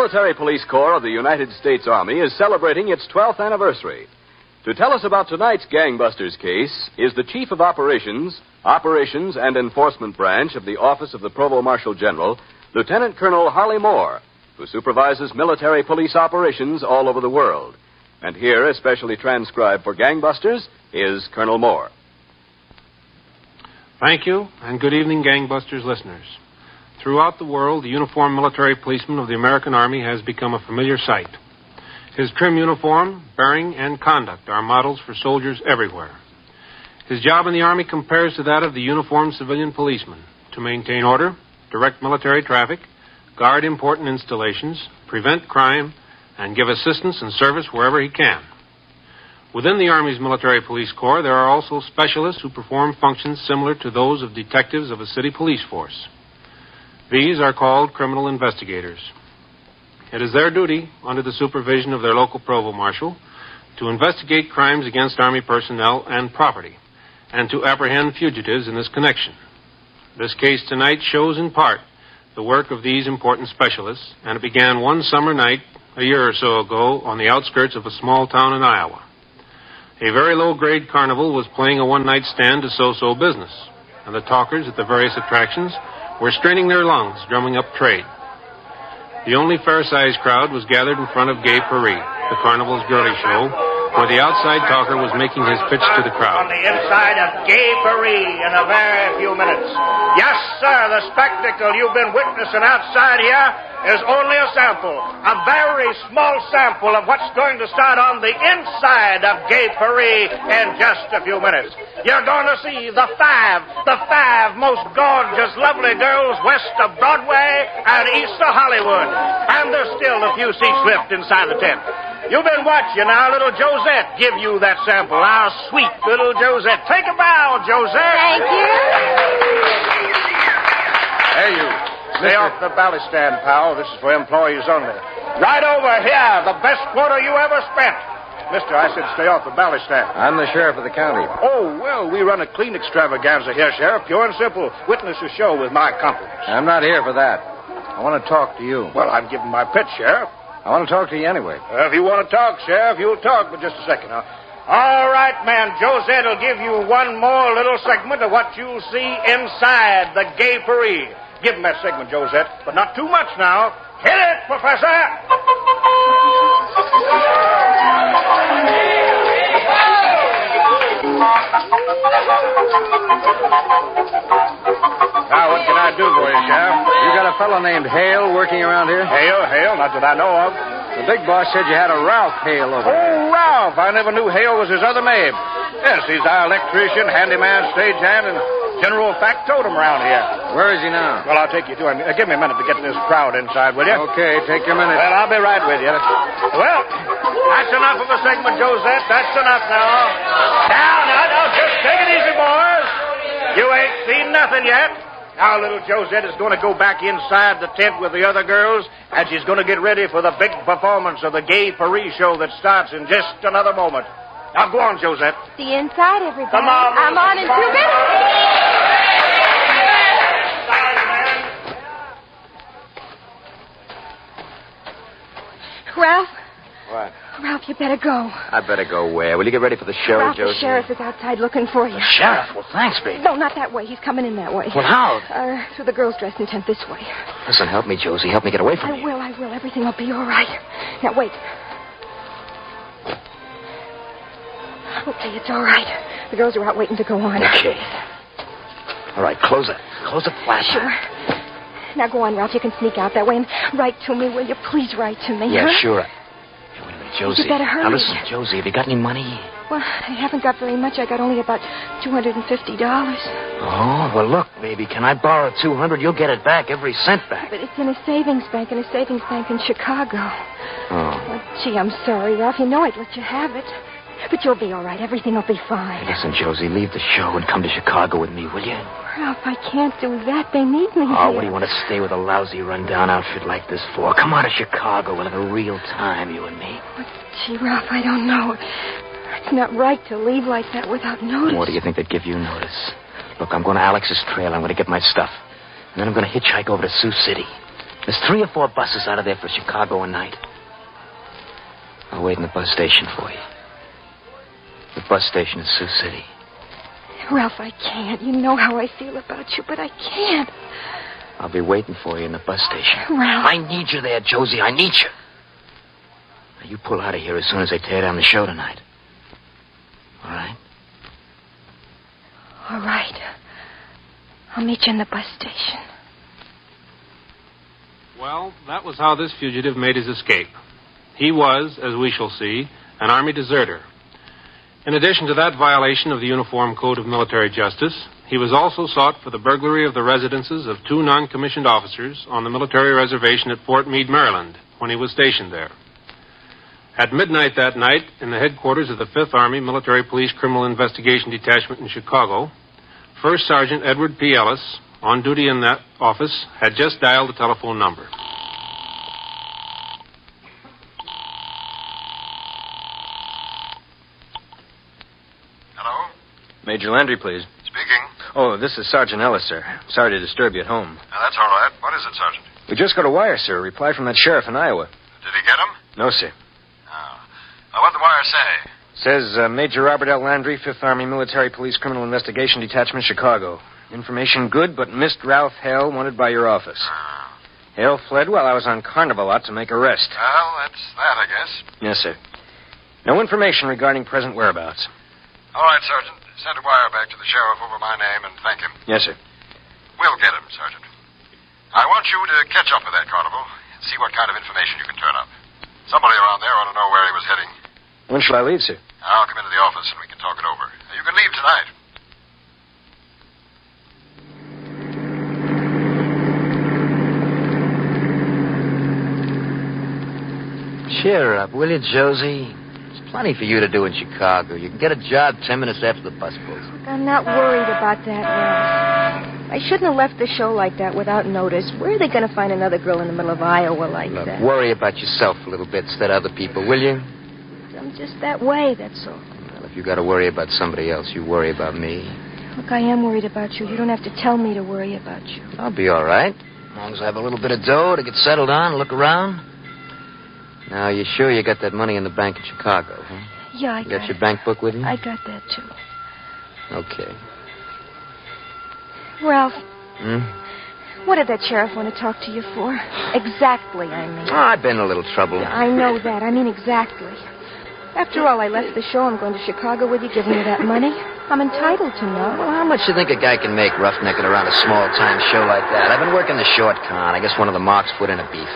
Military Police Corps of the United States Army is celebrating its 12th anniversary. To tell us about tonight's gangbusters case is the Chief of Operations and Enforcement Branch of the Office of the Provost Marshal General, Lieutenant Colonel Harley Moore, who supervises military police operations all over the world. And here, especially transcribed for gangbusters, is Colonel Moore. Thank you, and good evening, gangbusters listeners. Throughout the world, the uniformed military policeman of the American Army has become a familiar sight. His trim uniform, bearing, and conduct are models for soldiers everywhere. His job in the Army compares to that of the uniformed civilian policeman: to maintain order, direct military traffic, guard important installations, prevent crime, and give assistance and service wherever he can. Within the Army's Military Police Corps, there are also specialists who perform functions similar to those of detectives of a city police force. These are called criminal investigators. It is their duty, under the supervision of their local provost marshal, to investigate crimes against Army personnel and property, and to apprehend fugitives in this connection. This case tonight shows in part the work of these important specialists, and it began one summer night a year or so ago on the outskirts of a small town in Iowa. A very low-grade carnival was playing a one-night stand to so-so business, and the talkers at the various attractions were straining their lungs, drumming up trade. The only fair-sized crowd was gathered in front of Gay Paris, the carnival's girly show, where the outside talker was making his pitch to the crowd. On the inside of Gay Paris in a very few minutes. Yes, sir, the spectacle you've been witnessing outside here is only a sample, a very small sample of what's going to start on the inside of Gay Paris in just a few minutes. You're going to see the five most gorgeous, lovely girls west of Broadway and east of Hollywood. And there's still a few seats left inside the tent. You've been watching our little Josette give you that sample, our sweet little Josette. Take a bow, Josette. Thank you. Hey, you. Stay off the ballot stand, pal. This is for employees only. Right over here, the best quarter you ever spent. Mister, I said stay off the ballot stand. I'm the sheriff of the county. Oh, well, we run a clean extravaganza here, Sheriff. Pure and simple. Witness a show with my compliments. I'm not here for that. I want to talk to you. Well, I'm giving my pitch, Sheriff. I want to talk to you anyway. If you want to talk, Sheriff, you'll talk, but just a second, huh? All right, man. Josette will give you one more little segment of what you'll see inside the Gay Paris. Give him that segment, Josette, but not too much now. Hit it, Professor! Now, what can I do for you, Sheriff? You got a fellow named Hale working around here? Hale? Not that I know of. The big boss said you had a Ralph Hale over here. Oh, Ralph. I never knew Hale was his other name. Yes, he's our electrician, handyman, stagehand, and general factotum around here. Where is he now? Well, I'll take you to him. Give me a minute to get this crowd inside, will you? Okay, take your minute. Well, I'll be right with you. Well, that's enough of a segment, Josette. That's enough now. Now, just take it easy, boys. You ain't seen nothing yet. Now, little Josette is going to go back inside the tent with the other girls, and she's going to get ready for the big performance of the Gay Paris show that starts in just another moment. Now, go on, Josette. See you inside, everybody. Come on. I'm on in 2 minutes. Sorry, man. Ralph? What? Ralph, you better go. I better go where? Will you get ready for the show, Ralph, Josie? the sheriff is outside looking for you. Sheriff? Well, thanks, baby. No, not that way. He's coming in that way. Well, how? Through the girls' dressing tent this way. Listen, help me, Josie. Help me get away from you. I will. Everything will be all right. Now, wait. Okay, it's all right. The girls are out waiting to go on. Okay. All right, close it. Close the flash. Sure. Now, go on, Ralph. You can sneak out that way and write to me, will you? Please write to me, Yeah, huh? sure. Hey, wait a minute, Josie. You better hurry. Now, listen, Josie, have you got any money? Well, I haven't got very much. I got only about $250. Oh, well, look, baby, can I borrow $200? You'll get it back, every cent back. But it's in a savings bank in Chicago. Oh. Well, gee, I'm sorry, Ralph. You know I'd let you have it. But you'll be all right. Everything will be fine. Hey, listen, Josie, leave the show and come to Chicago with me, will you? Ralph, I can't do that. They need me Oh, here. what do you want to stay with a lousy, rundown outfit like this for? Come on to Chicago. We'll have a real time, you and me. But, gee, Ralph, I don't know. It's not right to leave like that without notice. What do you think they'd give you notice? Look, I'm going to Alex's trail. I'm going to get my stuff. And then I'm going to hitchhike over to Sioux City. There's 3 or 4 buses out of there for Chicago a night. I'll wait in the bus station for you. The bus station is Sioux City. Ralph, I can't. You know how I feel about you, but I can't. I'll be waiting for you in the bus station. Ralph. I need you there, Josie. I need you. Now, you pull out of here as soon as they tear down the show tonight. All right? All right. I'll meet you in the bus station. Well, that was how this fugitive made his escape. He was, as we shall see, an Army deserter. In addition to that violation of the Uniform Code of Military Justice, he was also sought for the burglary of the residences of 2 non-commissioned officers on the military reservation at Fort Meade, Maryland, when he was stationed there. At midnight that night, in the headquarters of the 5th Army Military Police Criminal Investigation Detachment in Chicago, First Sergeant Edward P. Ellis, on duty in that office, had just dialed the telephone number. Hello? Major Landry, please. Speaking. Oh, this is Sergeant Ellis, sir. Sorry to disturb you at home. Now, that's all right. What is it, Sergeant? We just got a wire, sir. A reply from that sheriff in Iowa. Did he get him? No, sir. Oh. What'd the wire say? Says Major Robert L. Landry, 5th Army Military Police Criminal Investigation Detachment, Chicago. Information good, but missed Ralph Hale, wanted by your office. Hale fled while I was on Carnival lot to make arrest. Well, that's that, I guess. Yes, sir. No information regarding present whereabouts. All right, Sergeant. Send a wire back to the sheriff over my name and thank him. Yes, sir. We'll get him, Sergeant. I want you to catch up with that Carnival and see what kind of information you can turn up. Somebody around there ought to know where he was heading. When shall I leave, sir? I'll come into the office and we can talk it over. You can leave tonight. Cheer up, will you, Josie? There's plenty for you to do in Chicago. You can get a job 10 minutes after the bus pulls. Look, I'm not worried about that, Ralph. I shouldn't have left the show like that without notice. Where are they going to find another girl in the middle of Iowa like Look, that? worry about yourself a little bit instead of other people, will you? I'm just that way, that's all. Well, if you got to worry about somebody else, you worry about me. Look, I am worried about you. You don't have to tell me to worry about you. I'll be all right. As long as I have a little bit of dough to get settled on and look around. Now, you sure you got that money in the bank in Chicago, huh? Yeah, I You got got your it. bank book with you? I got that, too. Okay. Ralph, Hmm? what did that sheriff want to talk to you for? Exactly, I mean. Oh, I've been in a little trouble. I know that. I mean exactly. After all, I left the show. I'm going to Chicago with you, giving you that money. I'm entitled to know. Well, how much do you think a guy can make roughnecking around a small-time show like that? I've been working the short con. I guess one of the marks put in a beef.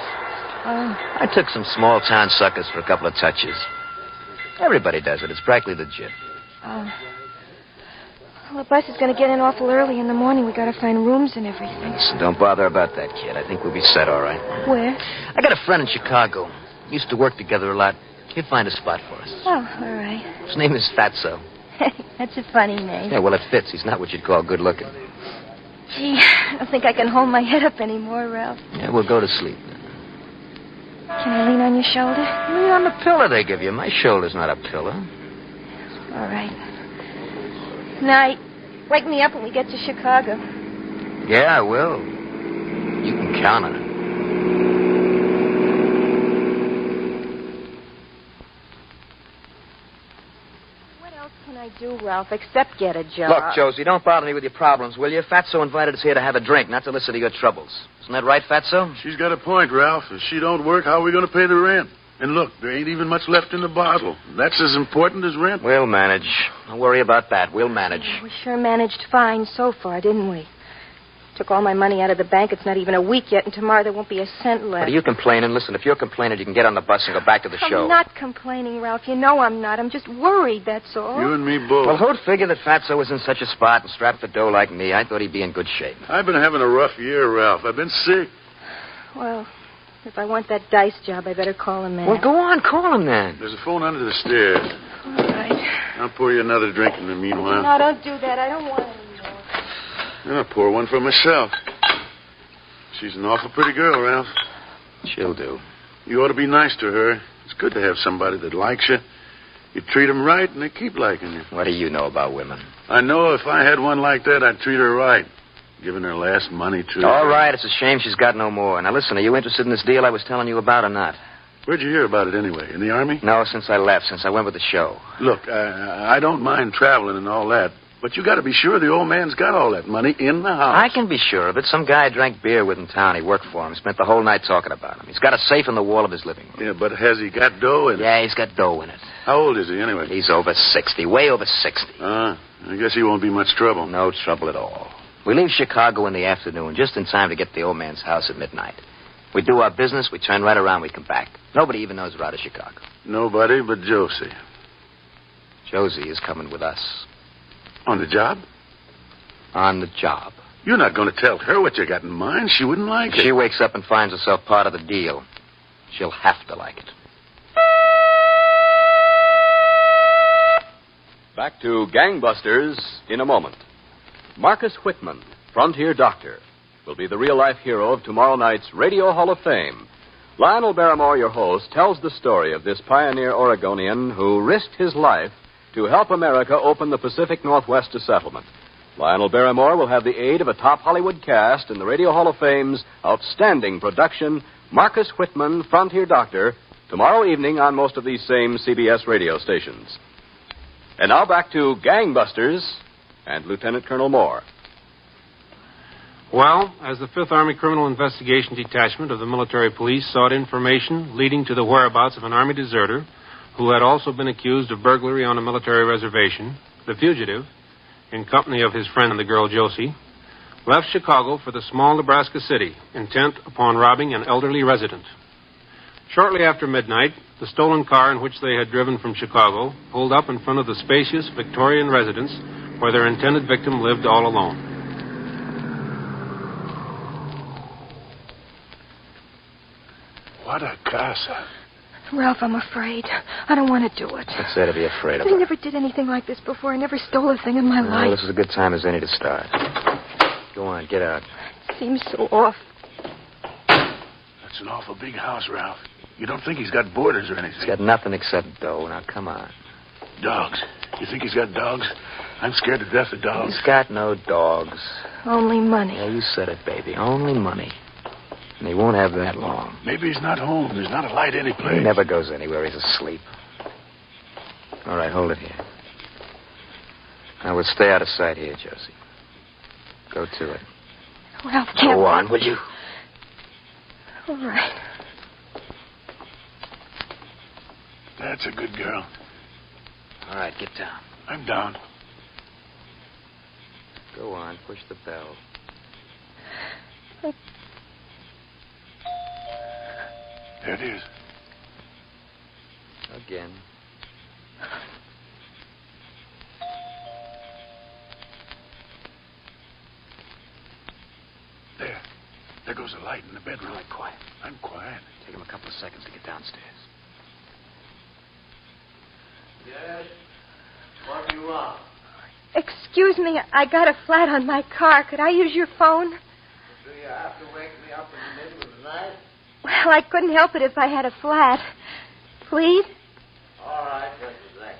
I took some small-town suckers for a couple of touches. Everybody does it. It's practically legit. Well, the bus is going to get in awful early in the morning. We got to find rooms and everything. Listen, don't bother about that, kid. I think we'll be set all right. Where? I got a friend in Chicago. Used to work together a lot. He'll find a spot for us. Oh, all right. His name is Fatso. That's a funny name. Yeah, well, it fits. He's not what you'd call good-looking. Gee, I don't think I can hold my head up anymore, Ralph. Yeah, we'll go to sleep. Can I lean on your shoulder? Lean on the pillow they give you. My shoulder's not a pillow. All right. Night. Wake me up when we get to Chicago. Yeah, I will. You can count on it. What else can I do, Ralph, except get a job? Look, Josie, don't bother me with your problems, will you? Fatso invited us here to have a drink, not to listen to your troubles. Isn't that right, Fatso? She's got a point, Ralph. If she don't work, how are we going to pay the rent? And look, there ain't even much left in the bottle. That's as important as rent. We'll manage. Don't worry about that. We'll manage. We sure managed fine so far, didn't we? Took all my money out of the bank. It's not even a week yet, and tomorrow there won't be a cent left. What are you complaining? Listen, if you're complaining, you can get on the bus and go back to the show. I'm not complaining, Ralph. You know I'm not. I'm just worried, that's all. You and me both. Well, who'd figure that Fatso was in such a spot and strapped for dough like me? I thought he'd be in good shape. I've been having a rough year, Ralph. I've been sick. Well, if I want that dice job, I better call him, man. Well, go on. Call him then. There's a phone under the stairs. All right. I'll pour you another drink in the meanwhile. No, don't do that. I don't want any more. And I'll pour one for myself. She's an awful pretty girl, Ralph. She'll do. You ought to be nice to her. It's good to have somebody that likes you. You treat them right, and they keep liking you. What do you know about women? I know if I had one like that, I'd treat her right. Giving her last money, too. All right, it's a shame she's got no more. Now, listen, are you interested in this deal I was telling you about or not? Where'd you hear about it anyway? In the Army? No, since I left, since I went with the show. Look, I don't mind traveling and all that, but you got to be sure the old man's got all that money in the house. I can be sure of it. Some guy I drank beer with in town. He worked for him. Spent the whole night talking about him. He's got a safe in the wall of his living room. Yeah, but has he got dough in it? Yeah, he's got dough in it. How old is he, anyway? He's over 60, way over 60. I guess he won't be much trouble. No trouble at all. We leave Chicago in the afternoon, just in time to get to the old man's house at midnight. We do our business, we turn right around, we come back. Nobody even knows we're out of Chicago. Nobody but Josie. Josie is coming with us. On the job? On the job. You're not going to tell her what you got in mind. She wouldn't like If it. she wakes up and finds herself part of the deal, she'll have to like it. Back to Gangbusters in a moment. Marcus Whitman, Frontier Doctor, will be the real-life hero of tomorrow night's Radio Hall of Fame. Lionel Barrymore, your host, tells the story of this pioneer Oregonian who risked his life to help America open the Pacific Northwest to settlement. Lionel Barrymore will have the aid of a top Hollywood cast in the Radio Hall of Fame's outstanding production, Marcus Whitman, Frontier Doctor, tomorrow evening on most of these same CBS radio stations. And now back to Gangbusters and Lieutenant Colonel Moore. Well, as the 5th Army Criminal Investigation Detachment of the Military Police sought information leading to the whereabouts of an Army deserter who had also been accused of burglary on a military reservation, the fugitive, in company of his friend and the girl Josie, left Chicago for the small Nebraska city, intent upon robbing an elderly resident. Shortly after midnight, the stolen car in which they had driven from Chicago pulled up in front of the spacious Victorian residence where their intended victim lived all alone. What a casa. Ralph, I'm afraid. I don't want to do it. What's there to be afraid of? I never did anything like this before. I never stole a thing in my Well, life. this is a good time as any to start. Go on, get out. It seems so off. That's an awful big house, Ralph. You don't think he's got boarders or anything? He's got nothing except dough. Now, come on. Dogs. You think he's got dogs? I'm scared to death of dogs. He's got no dogs. Only money. Yeah, you said it, baby. Only money. And he won't have that long. Maybe he's not home. There's not a light any place. He never goes anywhere. He's asleep. All right, hold it here. Now, we'll stay out of sight here, Josie. Go to it. Ralph, can't... Go on, will you? All right. That's a good girl. All right, get down. I'm down. Go on, push the bell. There it is. Again. There goes a light in the bedroom. All right, quiet. I'm quiet. Take him a couple of seconds to get downstairs. Yes? What do you want? Excuse me, I got a flat on my car. Could I use your phone? Do you have to wake me up in the middle of the night? Well, I couldn't help it if I had a flat. Please? All right, just a second.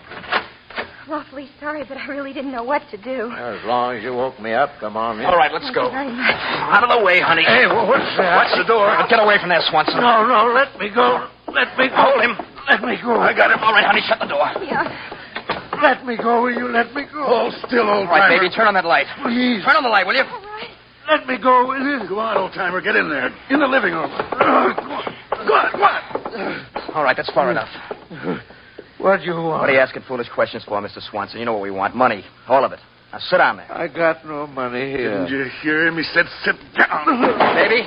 I'm awfully sorry, but I really didn't know what to do. As long as you woke me up, come on in. All right, let's go. Thank you very much. Out of the way, honey. Hey, what's that? Watch the door. Get away from there, Swanson. No, let me go. Let me go. Hold him. Let me go. I got him. All right, honey, shut the door. Yeah. Let me go. Will you let me go? Hold still, old All right, timer. baby, turn on that light. Please. Turn on the light, will you? All right. Let me go, will you? Go on, old timer. Get in there. In the living room. Go on. All right, that's far enough. What do you want? What are you asking foolish questions for, Mr. Swanson? You know what we want. Money. All of it. Now, sit down there. I got no money here. Didn't you hear him? He said sit down. Baby,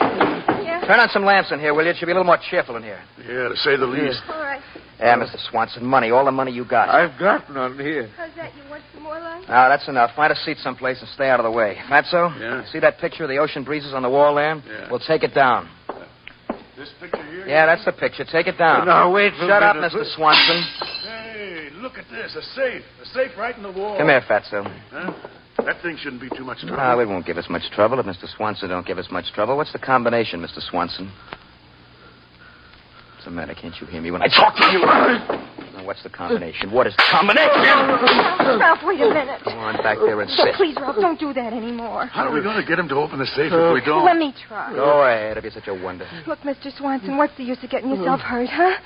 Yeah. turn on some lamps in here, will you? It should be a little more cheerful in here. Yeah, to say the least. All right. Yeah, Mr. Swanson, money. All the money you got. I've got none here. How's that? You want some more light? Now, that's enough. Find a seat someplace and stay out of the way. Fatso? Yeah. See that picture of the ocean breezes on the wall there? Yeah. We'll take it down. This picture here? Yeah, that's the picture. Take it down. Now, wait for a Shut up, minute. Mr. Swanson. Hey, look at this. A safe. A safe right in the wall. Come here, Fatso. Huh? That thing shouldn't be too much trouble. No, it won't give us much trouble if Mr. Swanson don't give us much trouble. What's the combination, Mr. Swanson? What's the matter? Can't you hear me when I talk to you? Now, what's the combination? What is the combination? Ralph, wait a minute. Go on back there and sit. Please, Ralph, don't do that anymore. How are we going to get him to open the safe if we don't? Let me try. Go ahead, if you're such a wonder. Look, Mr. Swanson, what's the use of getting yourself hurt, huh?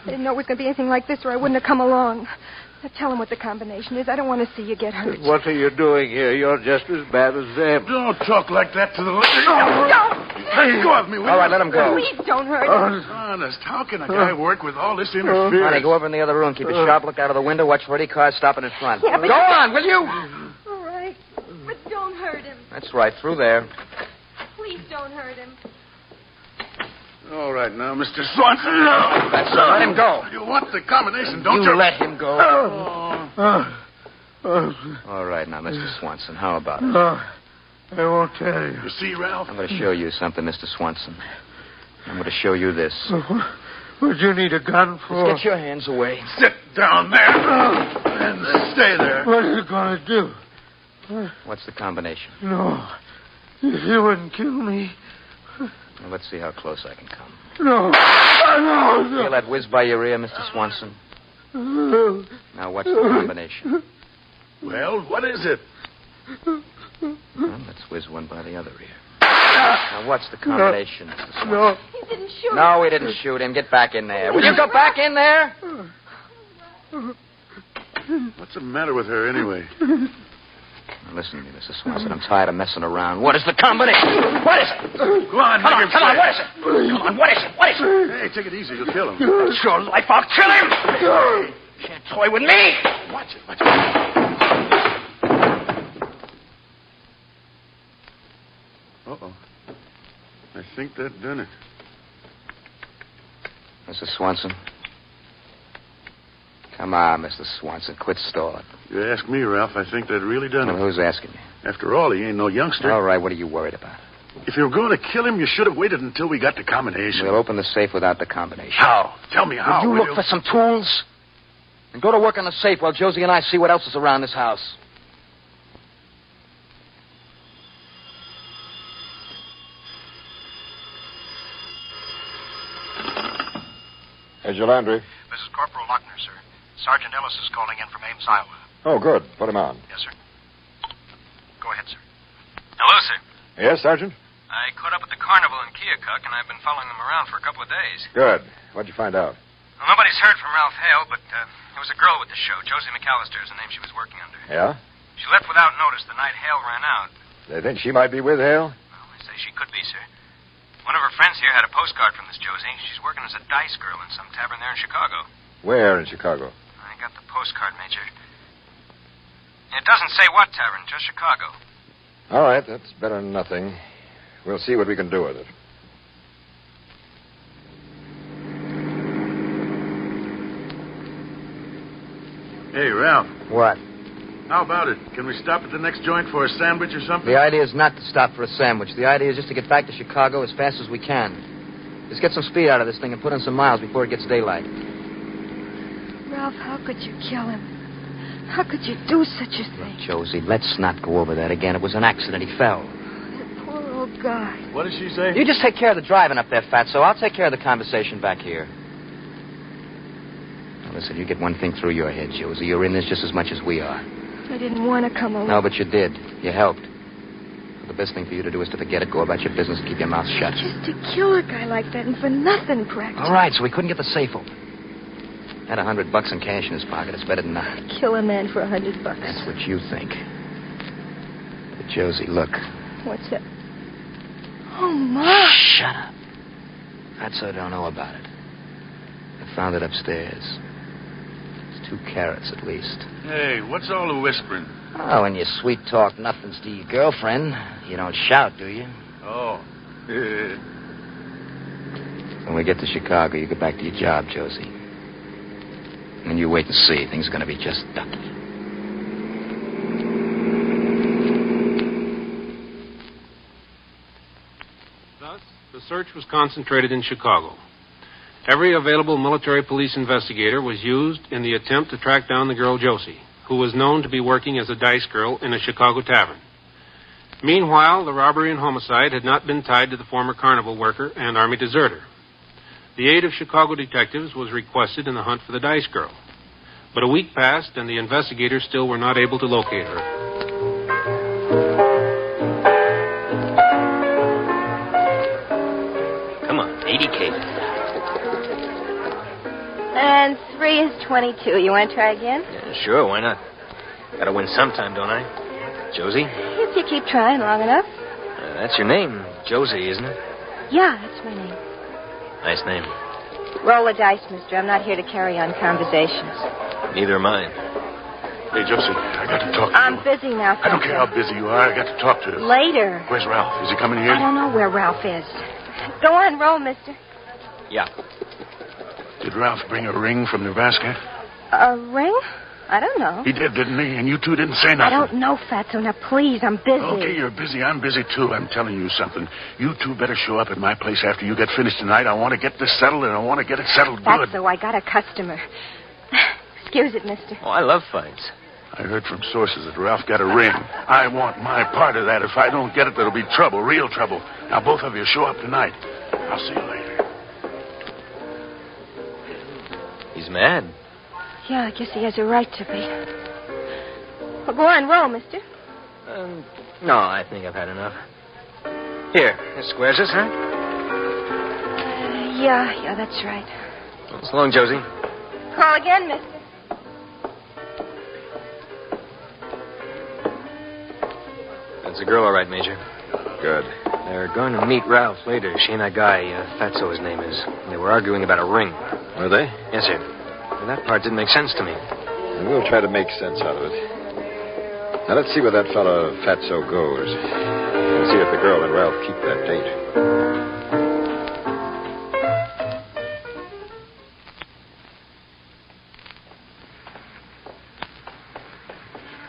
I didn't know it was going to be anything like this or I wouldn't have come along. Now, tell him what the combination is. I don't want to see you get hurt. What are you doing here? You're just as bad as them. Don't talk like that to the lady. Don't! Let go of me, will you? All right, let him go. Please don't hurt him. Honest, how can a guy work with all this interference? Honey, go over in the other room. Keep a sharp look out of the window. Watch for any cars stopping in front. Yeah, but go on, will you? All right. But don't hurt him. That's right, through there. Please don't hurt him. All right, now, Mr. Swanson. No. That's right. Let him go. You want the combination, don't you? You let him go. Oh. All right, now, Mr. Swanson, how about it? I won't tell you. You see, Ralph? I'm going to show you something, Mr. Swanson. I'm going to show you this. What'd you need a gun for? Just get your hands away. Sit down there and stay there. What are you going to do? What's the combination? No. You wouldn't kill me. Well, let's see how close I can come. No. Feel that whiz by your ear, Mr. Swanson? Now, what's the combination? Well, what is it? Well, let's whiz one by the other ear. Now, what's the combination, Mr. Swanson? No. He didn't shoot. No, he didn't shoot him. Get back in there. Will you go back in there? What's the matter with her, anyway? Now, listen to me, Mr. Swanson. I'm tired of messing around. What is the combination? What is it? Go on, Come make on, him come on. say What is it? Come on, what is it? What is it? Hey, take it easy. You'll kill him. It's your life. I'll kill him. You can't toy with me. Watch it. Watch it. Uh-oh. I think that done it. Mr. Swanson. Come on, Mr. Swanson. Quit stalling. You ask me, Ralph, I think that really done Well, it. who's asking you? After all, he ain't no youngster. All right, what are you worried about? If you were going to kill him, you should have waited until we got the combination. We'll open the safe without the combination. How? Tell me how. Will you will look for some tools? And go to work on the safe while Josie and I see what else is around this house. Agent Landry. This is Corporal Lochner, sir. Sergeant Ellis is calling in from Ames, Iowa. Oh, good. Put him on. Yes, sir. Go ahead, sir. Hello, sir. Yes, Sergeant? I caught up at the carnival in Keokuk, and I've been following them around for a couple of days. Good. What'd you find out? Well, nobody's heard from Ralph Hale, but there was a girl with the show. Josie McAllister is the name she was working under. Yeah? She left without notice the night Hale ran out. They think she might be with Hale? Well, I say she could be, sir. One of her friends here had a postcard from this Josie. She's working as a dice girl in some tavern there in Chicago. Where in Chicago? I got the postcard, Major. It doesn't say what tavern, just Chicago. All right, that's better than nothing. We'll see what we can do with it. Hey, Ralph, What? how about it? Can we stop at the next joint for a sandwich or something? The idea is not to stop for a sandwich. The idea is just to get back to Chicago as fast as we can. Just get some speed out of this thing and put in some miles before it gets daylight. Ralph, how could you kill him? How could you do such a thing? Josie, let's not go over that again. It was an accident. He fell. That poor old guy. What did she say? You just take care of the driving up there, Fatso. I'll take care of the conversation back here. Now, listen, you get one thing through your head, Josie. You're in this just as much as we are. I didn't want to come along. No, but you did. You helped. The best thing for you to do is to forget it, go about your business, and keep your mouth shut. Just to kill a guy like that and for nothing, practically. All right, so we couldn't get the safe open. Had $100 in cash in his pocket. It's better than nothing. Kill a man for $100. That's what you think. But Josie, look. What's that? Oh, Ma. Shut up. Fatso don't know about it. I found it upstairs. It's 2 carats at least. Hey, what's all the whispering? Oh, when you sweet talk nothings to your girlfriend, you don't shout, do you? Oh. When we get to Chicago, you get back to your job, Josie. And you wait and see. Things are going to be just ducky. Thus, the search was concentrated in Chicago. Every available military police investigator was used in the attempt to track down the girl Josie, who was known to be working as a dice girl in a Chicago tavern. Meanwhile, the robbery and homicide had not been tied to the former carnival worker and Army deserter. The aid of Chicago detectives was requested in the hunt for the dice girl. But a week passed, and the investigators still were not able to locate her. Come on, 80K. And 3 is 22. You want to try again? Yeah, sure, why not? Gotta win sometime, don't I? Josie? If you keep trying long enough. That's your name, Josie, isn't it? Yeah, that's my name. Nice name. Roll the dice, mister. I'm not here to carry on conversations. Neither am I. Hey, Josie, I got to talk to you. I'm busy now, I don't care how busy you are. I got to talk to you. Later. Where's Ralph? Is he coming here? I don't know where Ralph is. Go on, roll, mister. Yeah. Did Ralph bring a ring from Nebraska? A ring? I don't know. He did, didn't he? And you two didn't say nothing. I don't know, Fatso. Now, please, I'm busy. Okay, you're busy. I'm busy, too. I'm telling you something. You two better show up at my place after you get finished tonight. I want to get this settled, and I want to get it settled good. Fatso, I got a customer. Excuse it, mister. Oh, I love fights. I heard from sources that Ralph got a ring. I want my part of that. If I don't get it, there'll be trouble, real trouble. Now, both of you show up tonight. I'll see you later. He's mad. Yeah, I guess he has a right to be. Well, go on, roll, mister. No, I think I've had enough. Here, this squares us, huh? Yeah, that's right. So long, Josie. Call again, mister. That's a girl, all right, Major. Good. They're going to meet Ralph later. She and that guy, Fatso, his name is. They were arguing about a ring. Were they? Yes, sir. Well, that part didn't make sense to me. And we'll try to make sense out of it. Now, let's see where that fellow Fatso goes. And see if the girl and Ralph keep that date.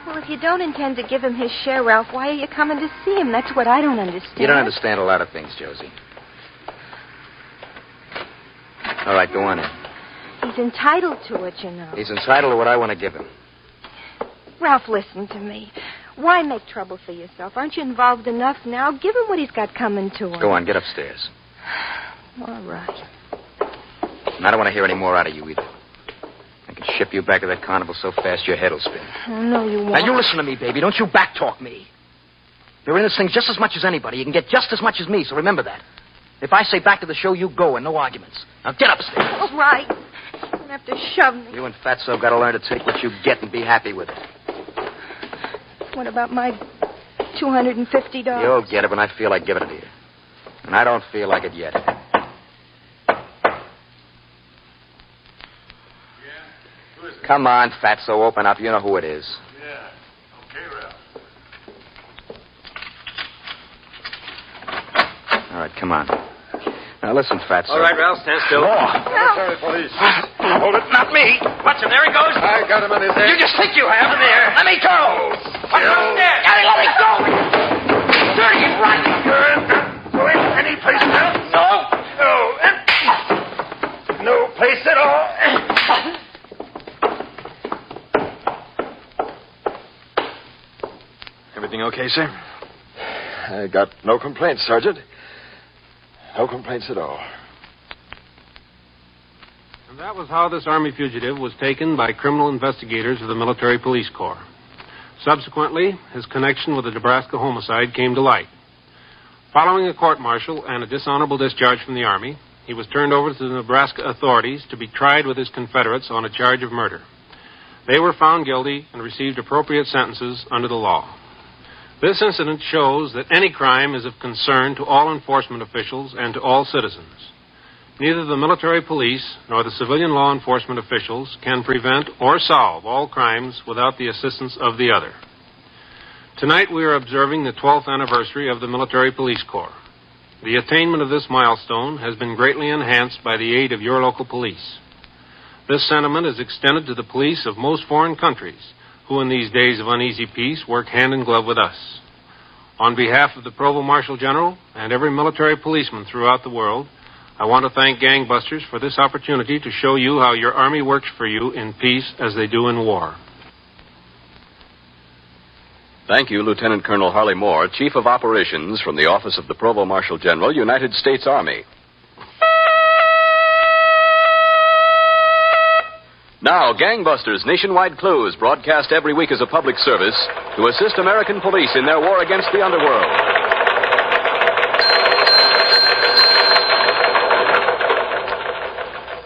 Well, if you don't intend to give him his share, Ralph, why are you coming to see him? That's what I don't understand. You don't understand a lot of things, Josie. All right, go on in. He's entitled to it, you know. He's entitled to what I want to give him. Ralph, listen to me. Why make trouble for yourself? Aren't you involved enough now? Give him what he's got coming to him. Go on, get upstairs. All right. And I don't want to hear any more out of you either. I can ship you back to that carnival so fast your head will spin. Oh, no, you won't. Now, you listen to me, baby. Don't you backtalk me. You're in this thing just as much as anybody. You can get just as much as me, so remember that. If I say back to the show, you go, and no arguments. Now, get upstairs. All right. You don't have to shove me. You and Fatso got to learn to take what you get and be happy with it. What about my $250? You'll get it when I feel like giving it to you. And I don't feel like it yet. Come on, Fatso, open up. You know who it is. Yeah. Okay, Ralph. All right, come on. Now, listen, Fatso. All right, Ralph, stand still. Military police. Hold it. Not me. Watch him. There he goes. I got him on his head. You just think you have him there. Let me go. Watch him upstairs. Let me go. Dirty, he's right. Going any place now? No place at all. Everything okay, sir? I got no complaints, Sergeant. No complaints at all. And that was how this Army fugitive was taken by criminal investigators of the Military Police Corps. Subsequently, his connection with the Nebraska homicide came to light. Following a court-martial and a dishonorable discharge from the Army, he was turned over to the Nebraska authorities to be tried with his Confederates on a charge of murder. They were found guilty and received appropriate sentences under the law. This incident shows that any crime is of concern to all enforcement officials and to all citizens. Neither the military police nor the civilian law enforcement officials can prevent or solve all crimes without the assistance of the other. Tonight we are observing the 12th anniversary of the Military Police Corps. The attainment of this milestone has been greatly enhanced by the aid of your local police. This sentiment is extended to the police of most foreign countries, who in these days of uneasy peace work hand in glove with us. On behalf of the Provost Marshal General and every military policeman throughout the world, I want to thank gangbusters for this opportunity to show you how your Army works for you in peace as they do in war. Thank you, Lieutenant Colonel Harley Moore, Chief of Operations from the Office of the Provost Marshal General, United States Army. Now, now, Gangbusters, nationwide clues broadcast every week as a public service to assist American police in their war against the underworld.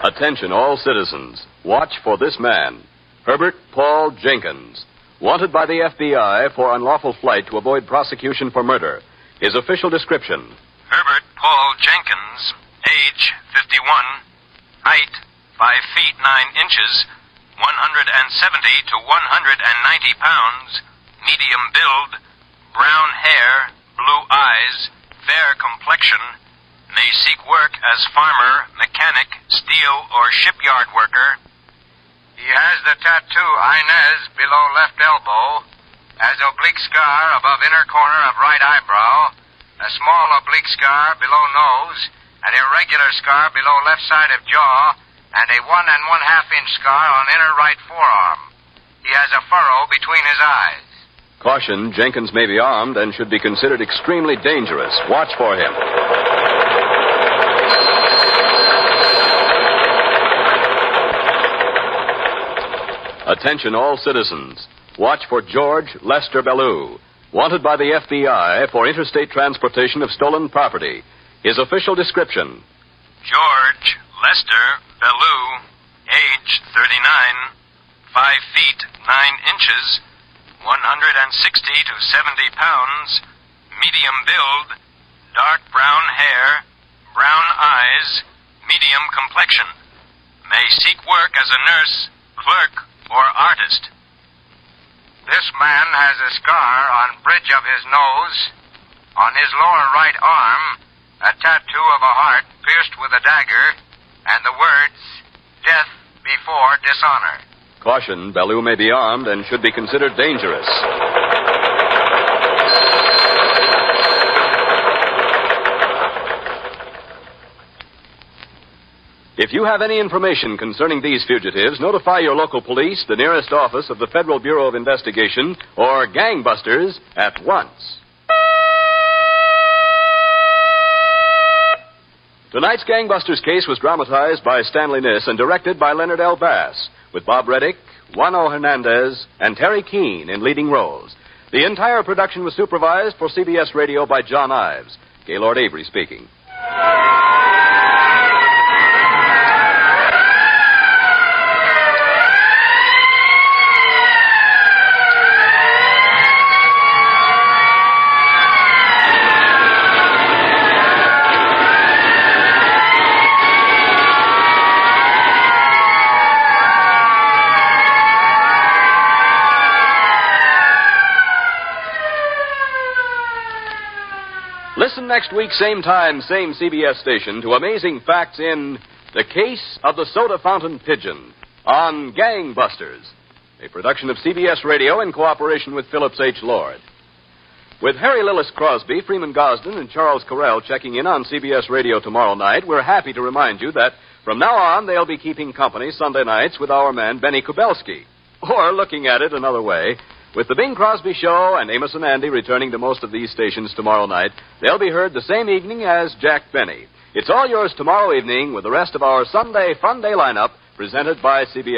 Attention, all citizens. Watch for this man, Herbert Paul Jenkins, wanted by the FBI for unlawful flight to avoid prosecution for murder. His official description: Herbert Paul Jenkins, age 51, height 5 feet 9 inches, 170 to 190 pounds, medium build, brown hair, blue eyes, fair complexion, may seek work as farmer, mechanic, steel, or shipyard worker. He has the tattoo Inez below left elbow, has oblique scar above inner corner of right eyebrow, a small oblique scar below nose, an irregular scar below left side of jaw, and a 1 1/2 inch scar on inner right forearm. He has a furrow between his eyes. Caution, Jenkins may be armed and should be considered extremely dangerous. Watch for him. Attention, all citizens. Watch for George Lester Ballou, wanted by the FBI for interstate transportation of stolen property. His official description: George Lester Ballou, age 39, 5 feet 9 inches, 160 to 70 pounds, medium build, dark brown hair, brown eyes, medium complexion. May seek work as a nurse, clerk, or artist. This man has a scar on bridge of his nose, on his lower right arm, a tattoo of a heart pierced with a dagger, and the words, "Death before dishonor." Caution, Ballou may be armed and should be considered dangerous. If you have any information concerning these fugitives, notify your local police, the nearest office of the Federal Bureau of Investigation, or Gangbusters at once. Tonight's Gangbusters case was dramatized by Stanley Niss and directed by Leonard L. Bass, with Bob Reddick, Juano Hernandez, and Terry Keane in leading roles. The entire production was supervised for CBS Radio by John Ives. Gaylord Avery speaking. Listen next week, same time, same CBS station, to amazing facts in The Case of the Soda Fountain Pigeon on Gangbusters, a production of CBS Radio in cooperation with Phillips H. Lord. With Harry Lillis Crosby, Freeman Gosden, and Charles Correll checking in on CBS Radio tomorrow night, we're happy to remind you that from now on they'll be keeping company Sunday nights with our man Benny Kubelski. Or, looking at it another way, with the Bing Crosby Show and Amos and Andy returning to most of these stations tomorrow night, they'll be heard the same evening as Jack Benny. It's all yours tomorrow evening with the rest of our Sunday Fun Day lineup presented by CBS.